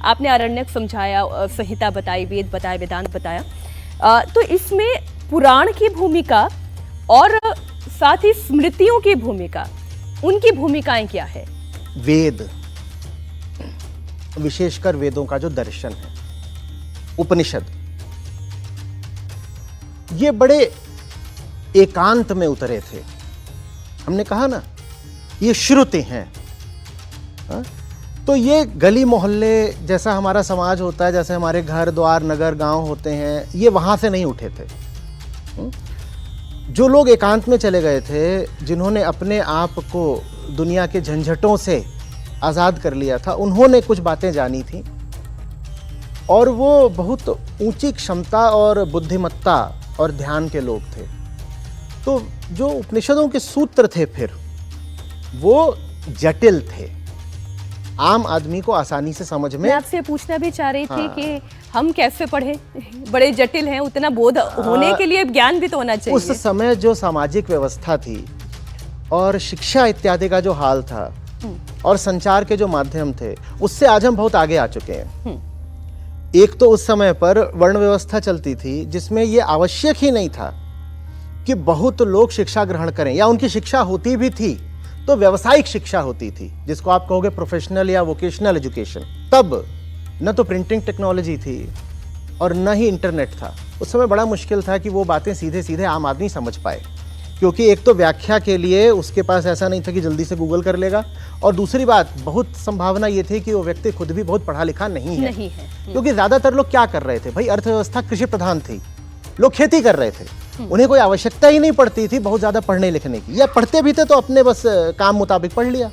आपने आरण्यक समझाया, संहिता बताई, वेद बताया, वेदांत बताया, तो इसमें पुराण की भूमिका और साथ ही स्मृतियों की भूमिका, उनकी भूमिकाएं क्या है? वेद, विशेषकर वेदों का जो दर्शन है, उपनिषद, ये बड़े एकांत में उतरे थे। हमने कहा ना, ये श्रुति हैं। हाँ? तो ये गली मोहल्ले जैसा हमारा समाज होता है, जैसे हमारे घर द्वार नगर गांव होते हैं, ये वहां से नहीं उठे थे। जो लोग एकांत में चले गए थे, जिन्होंने अपने आप को दुनिया के झंझटों से आज़ाद कर लिया था, उन्होंने कुछ बातें जानी थी और वो बहुत ऊंची क्षमता और बुद्धिमत्ता और ध्यान के लोग थे। तो जो उपनिषदों के सूत्र थे फिर वो जटिल थे, आम आदमी को आसानी से समझ में। मैं आपसे पूछना भी चाह रही थी कि हम कैसे पढ़े, बड़े जटिल हैं, उतना बोध होने के लिए ज्ञान भी तो होना चाहिए। उस समय जो सामाजिक व्यवस्था थी और शिक्षा इत्यादि का जो हाल था और संचार के जो माध्यम थे, उससे आज हम बहुत आगे आ चुके हैं। एक तो उस समय पर वर्ण व्यवस्था चलती थी जिसमें यह आवश्यक ही नहीं था कि बहुत लोग शिक्षा ग्रहण करें, या उनकी शिक्षा होती भी थी तो व्यावसायिक शिक्षा होती थी, जिसको आप कहोगे प्रोफेशनल या वोकेशनल एजुकेशन। तब न तो प्रिंटिंग टेक्नोलॉजी थी और न ही इंटरनेट था। उस समय बड़ा मुश्किल था कि वो बातें सीधे सीधे आम आदमी समझ पाए, क्योंकि एक तो व्याख्या के लिए उसके पास ऐसा नहीं था कि जल्दी से गूगल कर लेगा, और दूसरी बात बहुत संभावना ये थी कि वो व्यक्ति खुद भी बहुत पढ़ा लिखा नहीं है। क्योंकि ज्यादातर लोग क्या कर रहे थे भाई, अर्थव्यवस्था कृषि प्रधान थी, लोग खेती कर रहे थे, उन्हें कोई आवश्यकता ही नहीं पड़ती थी बहुत ज्यादा पढ़ने लिखने की, या पढ़ते भी थे तो अपने बस काम मुताबिक पढ़ लिया।